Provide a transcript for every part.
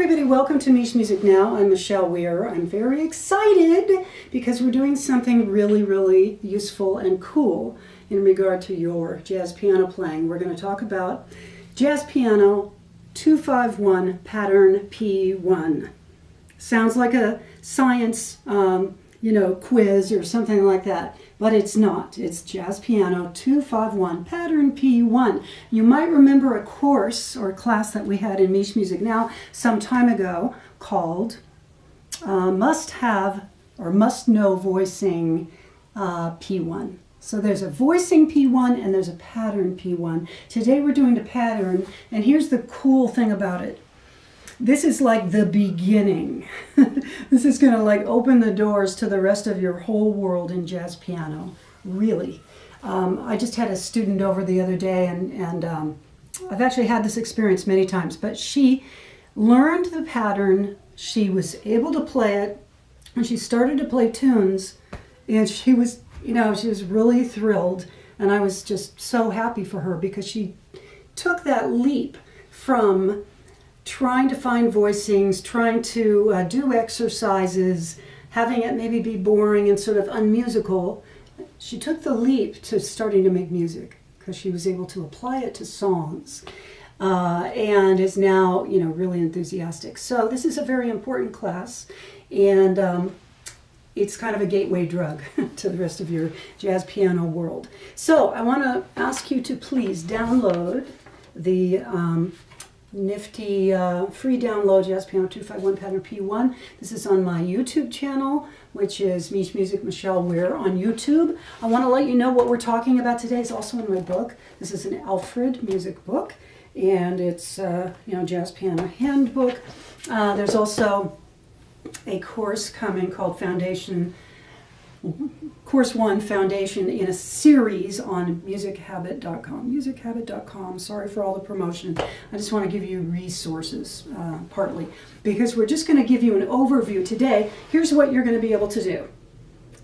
everybody, welcome to MichMusic Now. I'm Michele Weir. I'm very excited because we're doing something really useful and cool in regard to your jazz piano playing. We're going to talk about jazz piano 251 pattern P1. Sounds like a science quiz or something like that, but it's not. It's jazz piano 251 pattern P1. You might remember a course or a class that we had in MichMusic Now some time ago called Must Have or Must Know Voicing P1. So there's a voicing P1 and there's a pattern P1. Today we're doing the pattern, and here's the cool thing about it. This is like the beginning. This is going to like open the doors to the rest of your whole world in jazz piano, really. I just had a student over the other day, and I've actually had this experience many times, but she learned the pattern, she was able to play it, and she started to play tunes, and she was really thrilled, and I was just so happy for her because she took that leap from trying to find voicings, trying to do exercises, having it maybe be boring and sort of unmusical. She took the leap to starting to make music because she was able to apply it to songs and is now, really enthusiastic. So this is a very important class, and it's kind of a gateway drug to the rest of your jazz piano world. So I want to ask you to please download the nifty free download Jazz Piano 251 Pattern P1. This is on my YouTube channel, which is MichMusic Michele Weir on YouTube. I want to let you know what we're talking about today is also in my book. This is an Alfred music book, and it's jazz piano handbook. There's also a course coming called Course 1 Foundation in a series on musichabit.com. Musichabit.com. Sorry for all the promotion. I just want to give you resources, partly, because we're just going to give you an overview today. Here's what you're going to be able to do.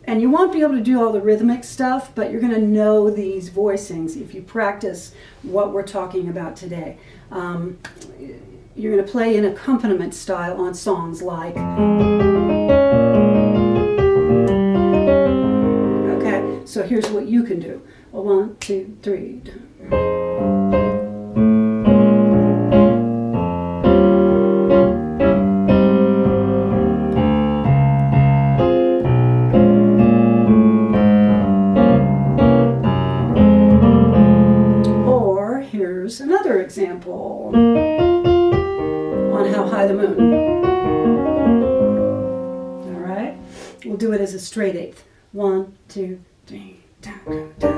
And you won't be able to do all the rhythmic stuff, but you're going to know these voicings if you practice what we're talking about today. You're going to play in accompaniment style on songs like... So here's what you can do. 1, 2, 3. Or here's another example on How High the Moon. All right? We'll do it as a straight eighth. 1, 2, 3, down, down.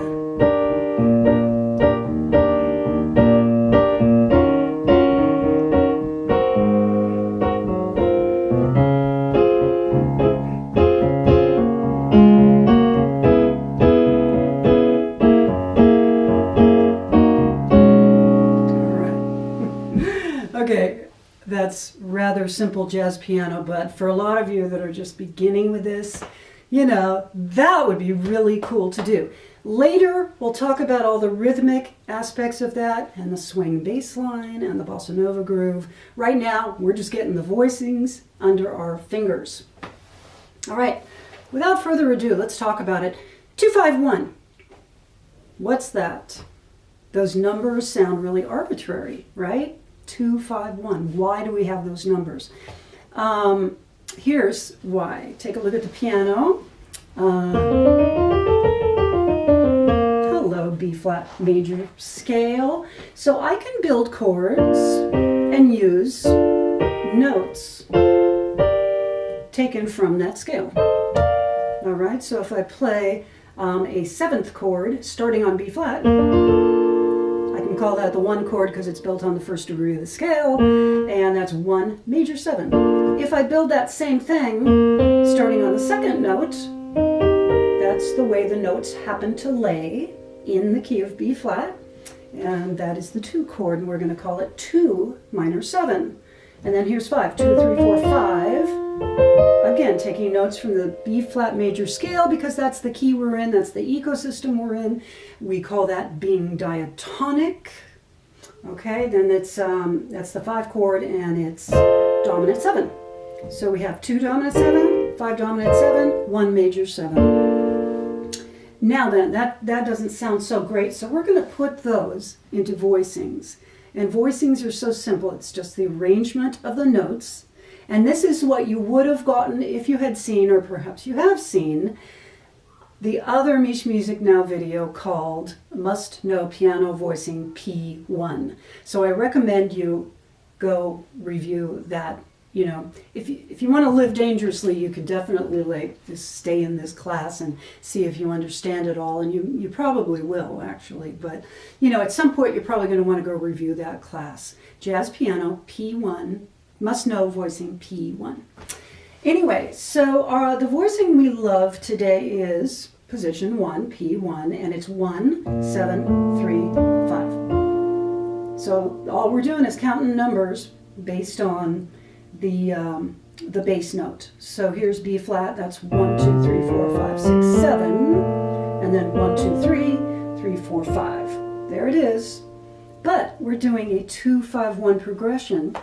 All right. Okay, that's rather simple jazz piano, but for a lot of you that are just beginning with this, that would be really cool to do. Later, we'll talk about all the rhythmic aspects of that and the swing bass line and the bossa nova groove. Right now, we're just getting the voicings under our fingers. All right, without further ado, let's talk about it. 251. What's that? Those numbers sound really arbitrary, right? 251. Why do we have those numbers? Here's why. Take a look at the piano. Hello, B flat major scale. So I can build chords and use notes taken from that scale. All right, so if I play a 7th chord starting on B flat, I can call that the 1 chord because it's built on the 1st degree of the scale, and that's 1 major 7. If I build that same thing starting on the 2nd note, that's the way the notes happen to lay in the key of B flat, and that is the 2 chord, and we're going to call it 2 minor 7. And then here's 5, 2, 3, 4, 5. Again, taking notes from the B flat major scale because that's the key we're in, that's the ecosystem we're in. We call that being diatonic. Okay, then that's the 5 chord, and it's dominant 7. So we have 2 dominant 7, 5 dominant 7, 1 major 7. Now then, that doesn't sound so great, so we're going to put those into voicings. And voicings are so simple. It's just the arrangement of the notes. And this is what you would have gotten if you had seen, or perhaps you have seen, the other MichMusic Now video called Must Know Piano Voicing P1. So I recommend you go review that. You know, if you want to live dangerously, you could definitely like just stay in this class and see if you understand it all, and you probably will actually. But you know, at some point you're probably going to want to go review that class. Jazz piano P1, must know voicing P1. Anyway, so the voicing we love today is position 1, P1, and it's 1, 7, 3, 5. So all we're doing is counting numbers based on the bass note. So here's B flat, that's 1, 2, 3, 4, 5, 6, 7, and then 1, 2, 3, 3, 4, 5. There it is. But we're doing a 2, 5, 1 progression.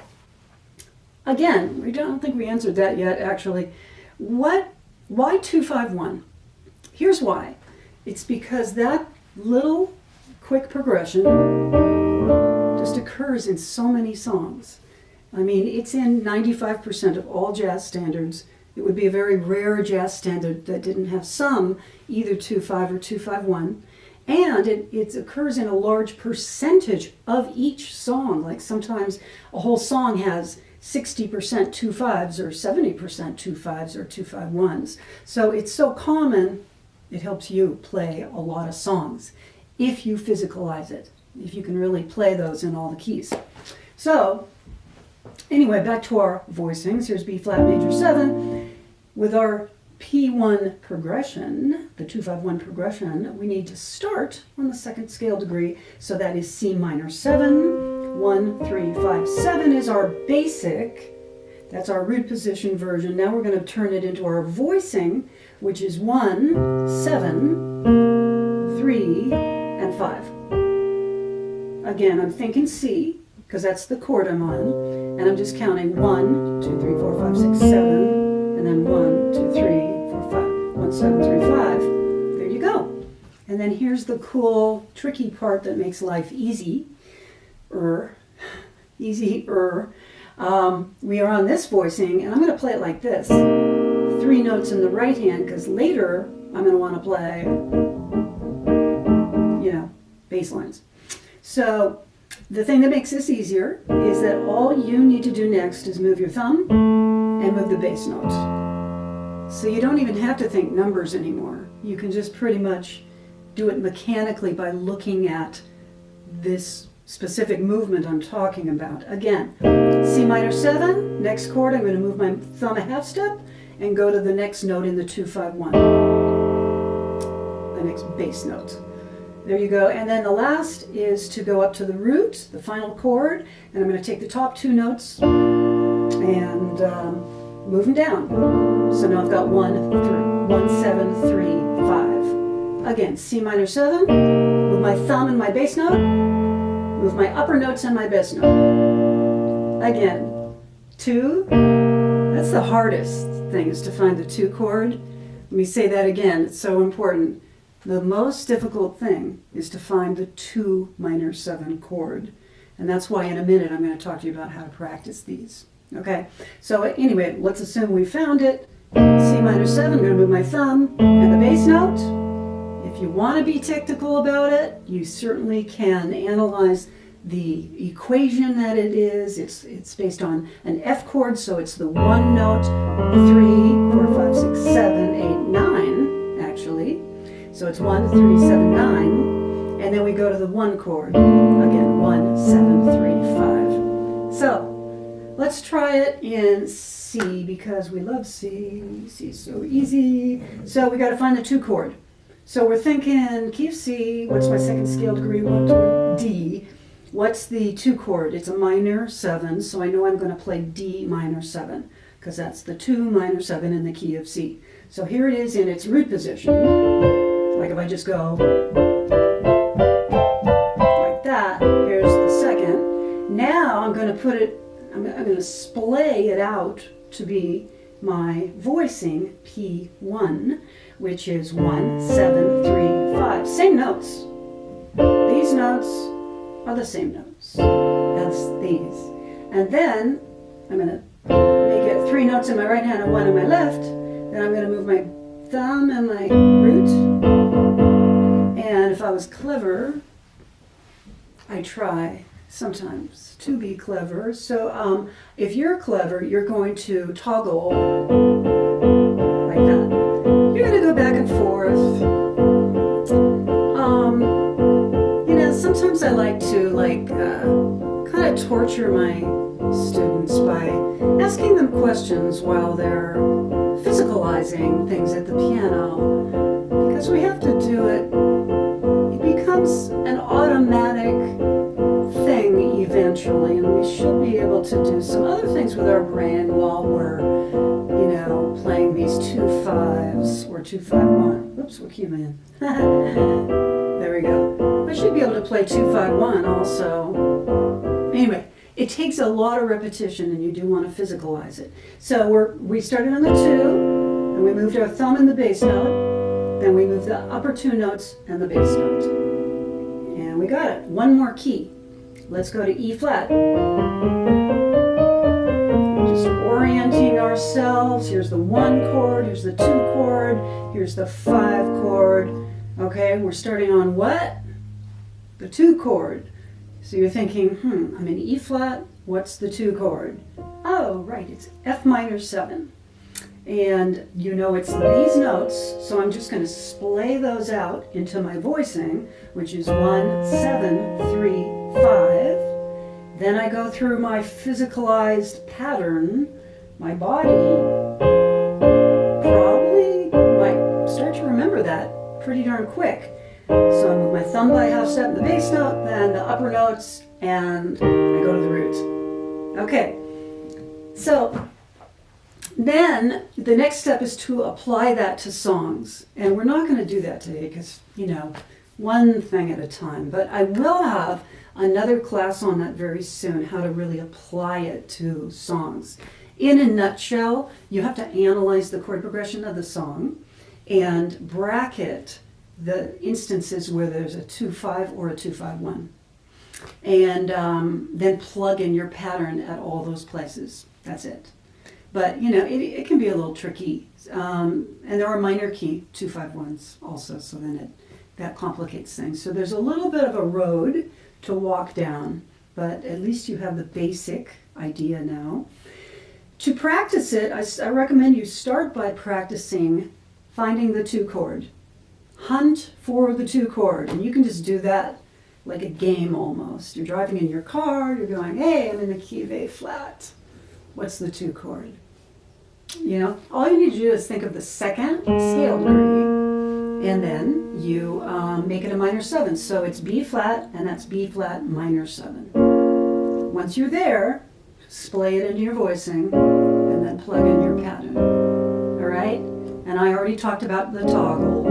Again, I don't think we answered that yet, actually. Why 2, 5, 1? Here's why. It's because that little quick progression just occurs in so many songs. I mean, it's in 95% of all jazz standards. It would be a very rare jazz standard that didn't have some, either 2-5 or 2-5-1. And it occurs in a large percentage of each song. Like sometimes a whole song has 60% 2-5s or 70% 2-5s or 2-5-1s. So it's so common, it helps you play a lot of songs if you physicalize it, if you can really play those in all the keys. So anyway, back to our voicings. Here's B flat major 7. With our P1 progression, the 2-5-1 progression, we need to start on the second scale degree. So that is C minor 7. 1, 3, 5, 7 is our basic. That's our root position version. Now we're going to turn it into our voicing, which is 1, 7, 3, and 5. Again, I'm thinking C, because that's the chord I'm on, and I'm just counting 1, 2, 3, 4, 5, 6, 7, and then 1, 2, 3, 4, 5, 1, 7, 3, 5. There you go. And then here's the cool, tricky part that makes life easier. We are on this voicing, and I'm going to play it like this. 3 notes in the right hand, because later I'm going to want to play, you know, bass lines. So the thing that makes this easier is that all you need to do next is move your thumb and move the bass notes. So you don't even have to think numbers anymore. You can just pretty much do it mechanically by looking at this specific movement I'm talking about. Again, C minor 7, next chord, I'm going to move my thumb a half step and go to the next note in the 2-5-1, the next bass note. There you go. And then the last is to go up to the root, the final chord, and I'm going to take the top 2 notes and move them down. So now I've got 1, 7, 3, 5. Again, C minor 7, move my thumb and my bass note, move my upper notes and my bass note. Again, 2, that's the hardest thing, is to find the 2 chord. Let me say that again, it's so important. The most difficult thing is to find the 2 minor 7 chord. And that's why in a minute I'm going to talk to you about how to practice these. Okay, so anyway, let's assume we found it. C minor 7, I'm going to move my thumb and the bass note. If you want to be technical about it, you certainly can analyze the equation that it is. It's based on an F chord, so it's the 1 note, 3, 4, 5, 6, 7, 8, 9, actually. So it's 1, 3, 7, 9, and then we go to the 1 chord. Again, 1, 7, 3, 5. So let's try it in C, because we love C. C is so easy. So we got to find the 2 chord. So we're thinking key of C. What's my second scale degree? 1, 2, D. What's the 2 chord? It's a minor 7, so I know I'm going to play D minor 7, because that's the 2 minor 7 in the key of C. So here it is in its root position. Like if I just go like that, here's the second. Now I'm going to put it I'm going to splay it out to be my voicing P1, which is 1, 7, 3, 5. Same notes. These notes are the same notes as these. And then I'm going to make it 3 notes in my right hand and 1 in my left. Then I'm going to move my thumb and my root. And if I was clever, I try sometimes to be clever. So if you're clever, you're going to toggle like that. You're going to go back and forth. You know, sometimes I like to kind of torture my students by asking them questions while they're physicalizing things at the piano, because we have to do it. It becomes an automatic thing eventually, and we should be able to do some other things with our brain while we're, you know, playing these 2/5s or 2/5-1. Whoops, what key am I in? There we go. I should be able to play 2/5-1 also. Anyway, it takes a lot of repetition, and you do want to physicalize it. So we started on the 2, and we moved our thumb in the bass note. Then we moved the upper 2 notes and the bass note. And we got it. One more key. Let's go to E flat. We're just orienting ourselves. Here's the 1 chord, here's the 2 chord, here's the 5 chord. Okay, we're starting on what? The 2 chord. So you're thinking, I'm in E flat, what's the 2 chord? Oh, right, it's F minor 7. And you know it's these notes, so I'm just going to splay those out into my voicing, which is 1, 7, 3, 5. Then I go through my physicalized pattern. My body probably might start to remember that pretty darn quick. So I move my thumb by half step in the bass note, then the upper notes, and I go to the root. Okay, so then the next step is to apply that to songs. And we're not going to do that today because, you know, one thing at a time. But I will have another class on that very soon, how to really apply it to songs. In a nutshell, you have to analyze the chord progression of the song and bracket the instances where there's a 2/5 or a 2/5-1. And then plug in your pattern at all those places. That's it. But, you know, it can be a little tricky. And there are minor key 2/5-1s also, so then that complicates things. So there's a little bit of a road to walk down, but at least you have the basic idea now. To practice it, I recommend you start by practicing finding the 2 chord. Hunt for the 2 chord, and you can just do that like a game almost. You're driving in your car, you're going, hey, I'm in the key of A flat. What's the 2 chord? You know, all you need to do is think of the second scale degree, and then you make it a minor 7. So it's B flat, and that's B flat minor 7. Once you're there, splay it into your voicing, and then plug in your pattern. All right? And I already talked about the toggle.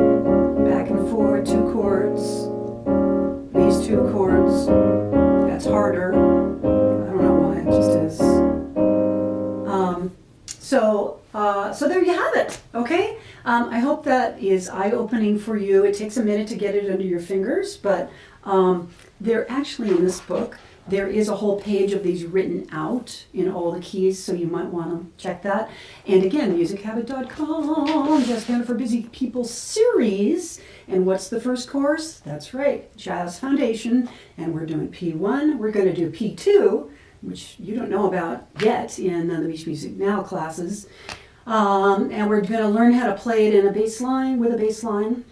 Back and forward, 2 chords. These 2 chords. That's harder. I don't know why, it just is. So there you have it, okay? I hope that is eye-opening for you. It takes a minute to get it under your fingers, but they're actually in this book. There is a whole page of these written out in all the keys, so you might want to check that. And again, musichabit.com, Jazz Piano for Busy People series. And what's the first course? That's right, Jazz Foundation. And we're doing P1. We're going to do P2, which you don't know about yet in the MichMusic Now classes. And we're going to learn how to play it in a bass line, with a bass line,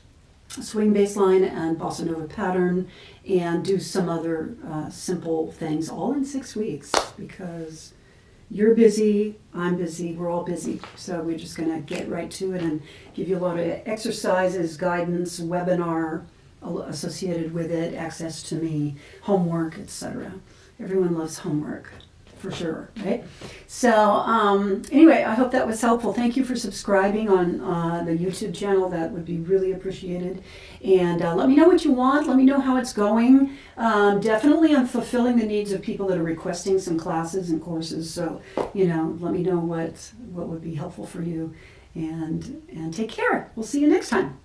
swing bass line and bossa nova pattern, and do some other simple things all in 6 weeks, because you're busy, I'm busy, we're all busy. So we're just going to get right to it and give you a lot of exercises, guidance, webinar associated with it, access to me, homework, etc. Everyone loves homework. for sure, right? So anyway, I hope that was helpful. Thank you for subscribing on the YouTube channel. That would be really appreciated. And let me know what you want. Let me know how it's going. Definitely I'm fulfilling the needs of people that are requesting some classes and courses. So, you know, let me know what would be helpful for you. And take care. We'll see you next time.